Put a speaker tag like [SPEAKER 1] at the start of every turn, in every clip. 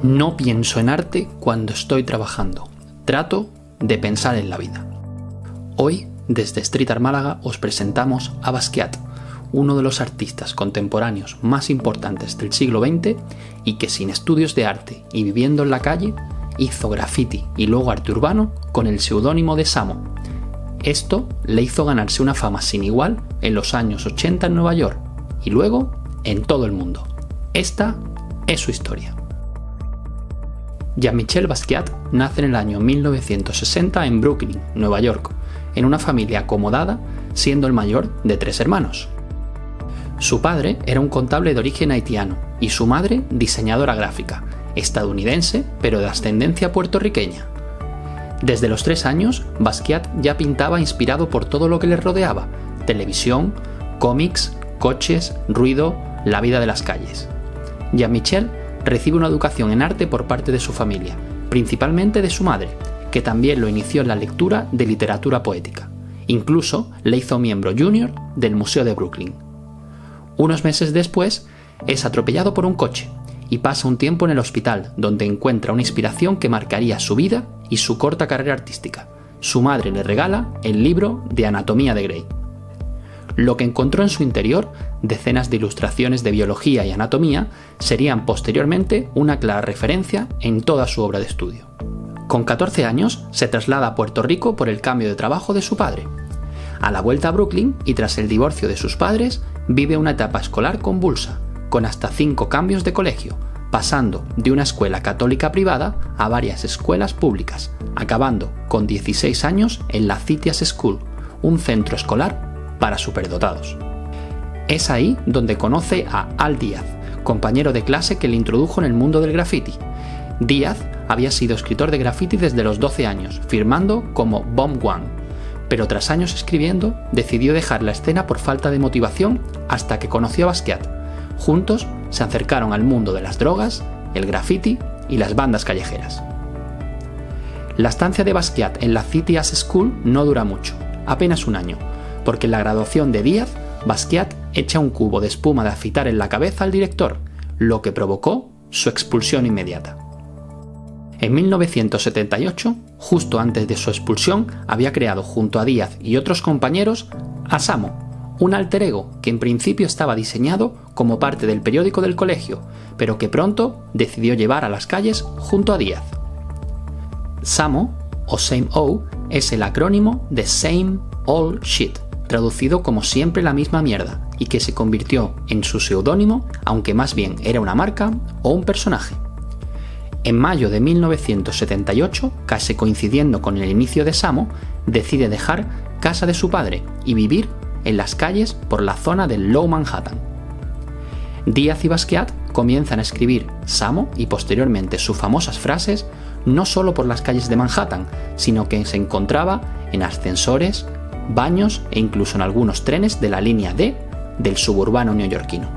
[SPEAKER 1] No pienso en arte cuando estoy trabajando. Trato de pensar en la vida. Hoy, desde Street Art Málaga, os presentamos a Basquiat, uno de los artistas contemporáneos más importantes del siglo XX y que sin estudios de arte y viviendo en la calle, hizo graffiti y luego arte urbano con el seudónimo de Samo. Esto le hizo ganarse una fama sin igual en los años 80 en Nueva York y luego en todo el mundo. Esta es su historia. Jean-Michel Basquiat nace en el año 1960 en Brooklyn, Nueva York, en una familia acomodada, siendo el mayor de 3 hermanos. Su padre era un contable de origen haitiano y su madre diseñadora gráfica, estadounidense pero de ascendencia puertorriqueña. Desde los 3 años, Basquiat ya pintaba inspirado por todo lo que le rodeaba: televisión, cómics, coches, ruido, la vida de las calles. Jean-Michel recibe una educación en arte por parte de su familia, principalmente de su madre, que también lo inició en la lectura de literatura poética. Incluso le hizo miembro junior del Museo de Brooklyn. Unos meses después, es atropellado por un coche y pasa un tiempo en el hospital, donde encuentra una inspiración que marcaría su vida y su corta carrera artística. Su madre le regala el libro de Anatomía de Grey. Lo que encontró en su interior, decenas de ilustraciones de biología y anatomía, serían posteriormente una clara referencia en toda su obra de estudio. Con 14 años se traslada a Puerto Rico por el cambio de trabajo de su padre. A la vuelta a Brooklyn y tras el divorcio de sus padres, vive una etapa escolar convulsa, con hasta 5 cambios de colegio, pasando de una escuela católica privada a varias escuelas públicas, acabando con 16 años en la Citias School, un centro escolar para superdotados. Es ahí donde conoce a Al Díaz, compañero de clase que le introdujo en el mundo del graffiti. Díaz había sido escritor de graffiti desde los 12 años, firmando como Bomb One, pero tras años escribiendo decidió dejar la escena por falta de motivación hasta que conoció a Basquiat. Juntos se acercaron al mundo de las drogas, el graffiti y las bandas callejeras. La estancia de Basquiat en la Citias School no dura mucho, apenas un año, porque en la graduación de Díaz, Basquiat echa un cubo de espuma de afitar en la cabeza al director, lo que provocó su expulsión inmediata. En 1978, justo antes de su expulsión, había creado junto a Díaz y otros compañeros a Samo, un alter ego que en principio estaba diseñado como parte del periódico del colegio, pero que pronto decidió llevar a las calles junto a Díaz. Samo, o Same O, es el acrónimo de Same Old Shit, traducido como siempre la misma mierda, y que se convirtió en su seudónimo, aunque más bien era una marca o un personaje. En mayo de 1978, casi coincidiendo con el inicio de Samo, decide dejar casa de su padre y vivir en las calles por la zona del Low Manhattan. Díaz y Basquiat comienzan a escribir Samo y posteriormente sus famosas frases no solo por las calles de Manhattan, sino que se encontraba en ascensores, baños e incluso en algunos trenes de la línea D del suburbano neoyorquino.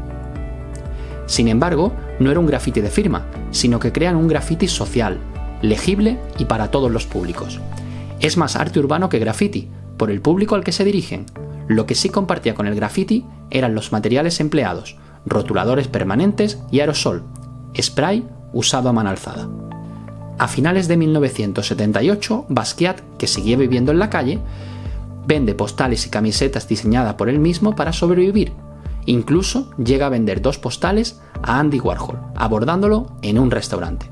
[SPEAKER 1] Sin embargo, no era un graffiti de firma, sino que crean un graffiti social, legible y para todos los públicos. Es más arte urbano que graffiti, por el público al que se dirigen. Lo que sí compartía con el graffiti eran los materiales empleados: rotuladores permanentes y aerosol, spray usado a mano alzada. A finales de 1978, Basquiat, que seguía viviendo en la calle, vende postales y camisetas diseñadas por él mismo para sobrevivir. Incluso llega a vender 2 postales a Andy Warhol, abordándolo en un restaurante.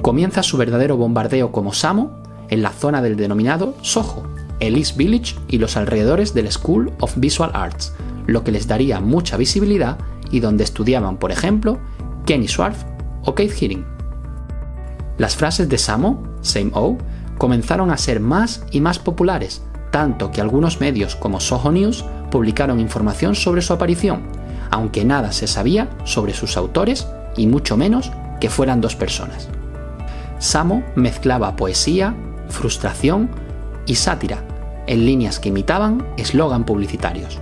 [SPEAKER 1] Comienza su verdadero bombardeo como Samo en la zona del denominado Soho, el East Village y los alrededores del School of Visual Arts, lo que les daría mucha visibilidad y donde estudiaban, por ejemplo, Kenny Swarf o Keith Haring. Las frases de Samo, Same O, comenzaron a ser más y más populares, tanto que algunos medios como Soho News publicaron información sobre su aparición, aunque nada se sabía sobre sus autores y mucho menos que fueran 2 personas. Samo mezclaba poesía, frustración y sátira, en líneas que imitaban eslogan publicitarios.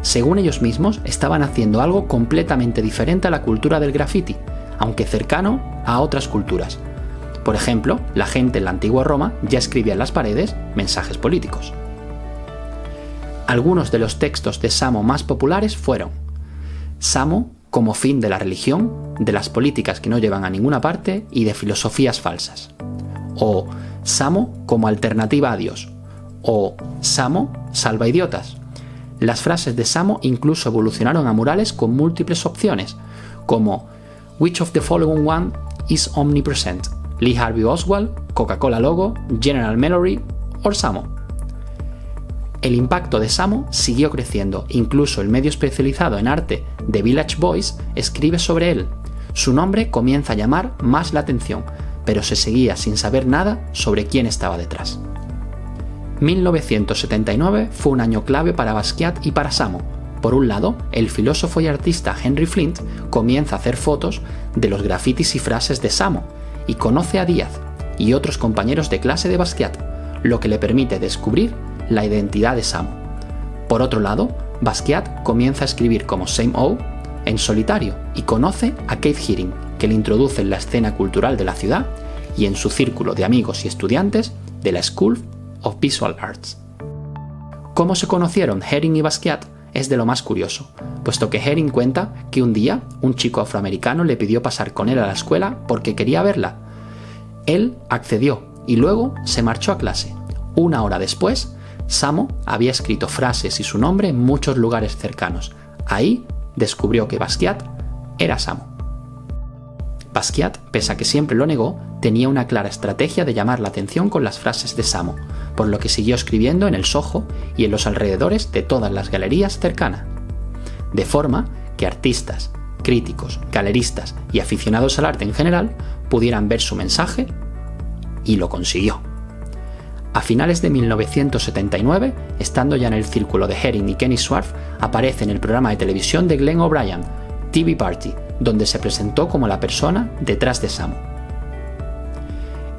[SPEAKER 1] Según ellos mismos, estaban haciendo algo completamente diferente a la cultura del graffiti, aunque cercano a otras culturas. Por ejemplo, la gente en la antigua Roma ya escribía en las paredes mensajes políticos. Algunos de los textos de Samo más populares fueron: Samo como fin de la religión, de las políticas que no llevan a ninguna parte y de filosofías falsas. O Samo como alternativa a Dios. O Samo salva idiotas. Las frases de Samo incluso evolucionaron a murales con múltiples opciones, como Which of the following one is omnipresent? Lee Harvey Oswald, Coca-Cola logo, General Mallory o Samo. El impacto de Samo siguió creciendo, incluso el medio especializado en arte The Village Voice escribe sobre él. Su nombre comienza a llamar más la atención, pero se seguía sin saber nada sobre quién estaba detrás. 1979 fue un año clave para Basquiat y para Samo. Por un lado, el filósofo y artista Henry Flint comienza a hacer fotos de los grafitis y frases de Samo, y conoce a Díaz y otros compañeros de clase de Basquiat, lo que le permite descubrir la identidad de Samo. Por otro lado, Basquiat comienza a escribir como Same O en solitario y conoce a Keith Haring, que le introduce en la escena cultural de la ciudad y en su círculo de amigos y estudiantes de la School of Visual Arts. Cómo se conocieron Haring y Basquiat es de lo más curioso, puesto que Haring cuenta que un día un chico afroamericano le pidió pasar con él a la escuela porque quería verla. Él accedió y luego se marchó a clase. Una hora después, Samo había escrito frases y su nombre en muchos lugares cercanos. Ahí descubrió que Basquiat era Samo. Basquiat, pese a que siempre lo negó, tenía una clara estrategia de llamar la atención con las frases de Samo, por lo que siguió escribiendo en el Soho y en los alrededores de todas las galerías cercanas. De forma que artistas, críticos, galeristas y aficionados al arte en general pudieran ver su mensaje, y lo consiguió. A finales de 1979, estando ya en el círculo de Haring y Kenny Swarf, aparece en el programa de televisión de Glenn O'Brien, TV Party, donde se presentó como la persona detrás de Samo.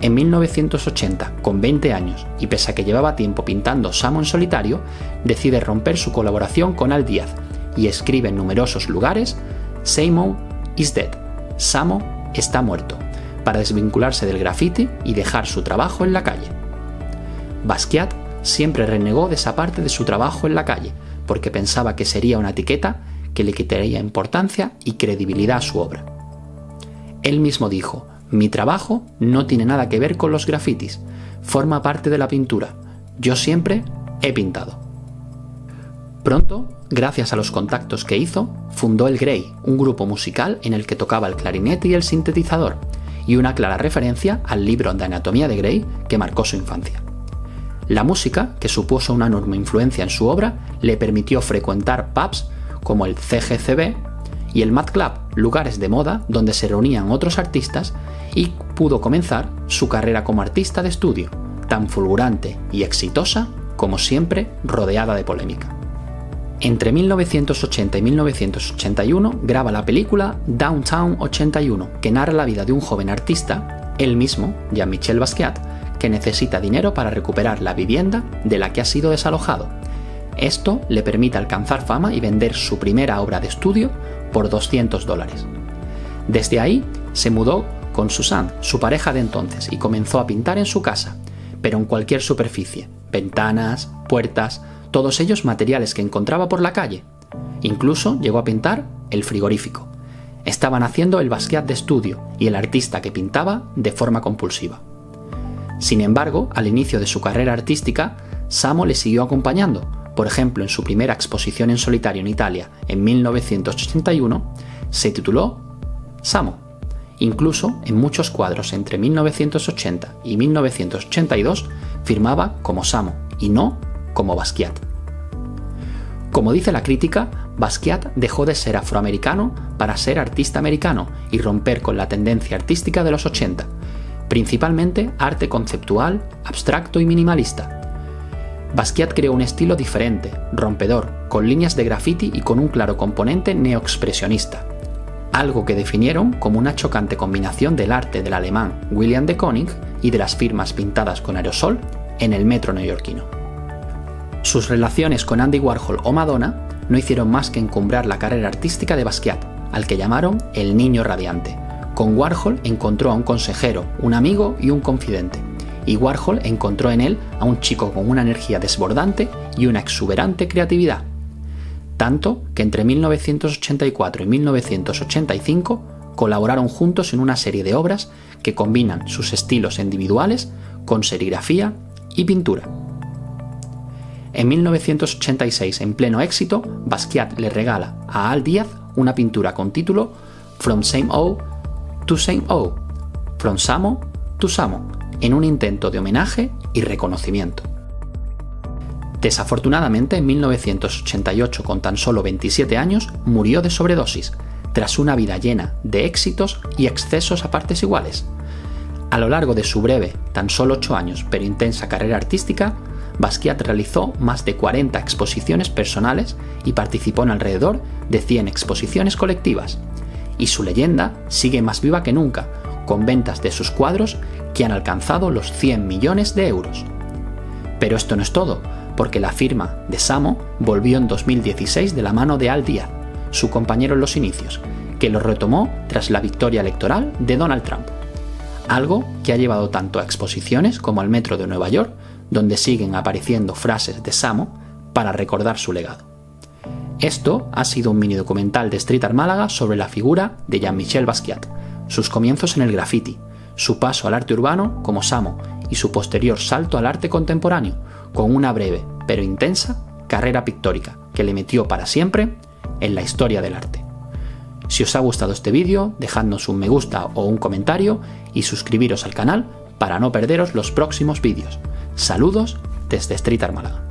[SPEAKER 1] En 1980, con 20 años, y pese a que llevaba tiempo pintando Samo en solitario, decide romper su colaboración con Al Díaz y escribe en numerosos lugares Samo is dead, Samo está muerto, para desvincularse del graffiti y dejar su trabajo en la calle. Basquiat siempre renegó de esa parte de su trabajo en la calle, porque pensaba que sería una etiqueta que le quitaría importancia y credibilidad a su obra. Él mismo dijo: mi trabajo no tiene nada que ver con los grafitis, forma parte de la pintura, yo siempre he pintado. Pronto, gracias a los contactos que hizo, fundó el Grey, un grupo musical en el que tocaba el clarinete y el sintetizador, y una clara referencia al libro de anatomía de Grey que marcó su infancia. La música, que supuso una enorme influencia en su obra, le permitió frecuentar pubs como el CGCB y el Mad Club, lugares de moda donde se reunían otros artistas, y pudo comenzar su carrera como artista de estudio, tan fulgurante y exitosa como siempre rodeada de polémica. Entre 1980 y 1981 graba la película Downtown 81, que narra la vida de un joven artista, él mismo, Jean-Michel Basquiat, que necesita dinero para recuperar la vivienda de la que ha sido desalojado. Esto le permite alcanzar fama y vender su primera obra de estudio por $200. Desde ahí se mudó con Suzanne, su pareja de entonces, y comenzó a pintar en su casa, pero en cualquier superficie, ventanas, puertas, todos ellos materiales que encontraba por la calle. Incluso llegó a pintar el frigorífico. Estaban haciendo el Basquiat de estudio y el artista que pintaba de forma compulsiva. Sin embargo, al inicio de su carrera artística, Samo le siguió acompañando. Por ejemplo, en su primera exposición en solitario en Italia en 1981, se tituló Samo. Incluso en muchos cuadros entre 1980 y 1982 firmaba como Samo y no como Basquiat. Como dice la crítica, Basquiat dejó de ser afroamericano para ser artista americano y romper con la tendencia artística de los 80, principalmente arte conceptual, abstracto y minimalista. Basquiat creó un estilo diferente, rompedor, con líneas de graffiti y con un claro componente neoexpresionista, algo que definieron como una chocante combinación del arte del alemán William de Kooning y de las firmas pintadas con aerosol en el metro neoyorquino. Sus relaciones con Andy Warhol o Madonna no hicieron más que encumbrar la carrera artística de Basquiat, al que llamaron el niño radiante. Con Warhol encontró a un consejero, un amigo y un confidente, y Warhol encontró en él a un chico con una energía desbordante y una exuberante creatividad. tanto que entre 1984 y 1985 colaboraron juntos en una serie de obras que combinan sus estilos individuales con serigrafía y pintura. En 1986, en pleno éxito, Basquiat le regala a Al Díaz una pintura con título From Same O to Same O, From Samo to Samo, en un intento de homenaje y reconocimiento. Desafortunadamente, en 1988, con tan solo 27 años, murió de sobredosis, tras una vida llena de éxitos y excesos a partes iguales. A lo largo de su breve, tan solo 8 años, pero intensa carrera artística, Basquiat realizó más de 40 exposiciones personales y participó en alrededor de 100 exposiciones colectivas. Y su leyenda sigue más viva que nunca, con ventas de sus cuadros que han alcanzado los 100 millones de euros. Pero esto no es todo, porque la firma de Samo volvió en 2016 de la mano de Al Díaz, su compañero en los inicios, que lo retomó tras la victoria electoral de Donald Trump. Algo que ha llevado tanto a exposiciones como al Metro de Nueva York, donde siguen apareciendo frases de Samo para recordar su legado. Esto ha sido un mini documental de Street Art Málaga sobre la figura de Jean-Michel Basquiat, sus comienzos en el graffiti, su paso al arte urbano como Samo y su posterior salto al arte contemporáneo, con una breve pero intensa carrera pictórica que le metió para siempre en la historia del arte. Si os ha gustado este vídeo, dejadnos un me gusta o un comentario y suscribiros al canal para no perderos los próximos vídeos. Saludos desde Street Art Málaga.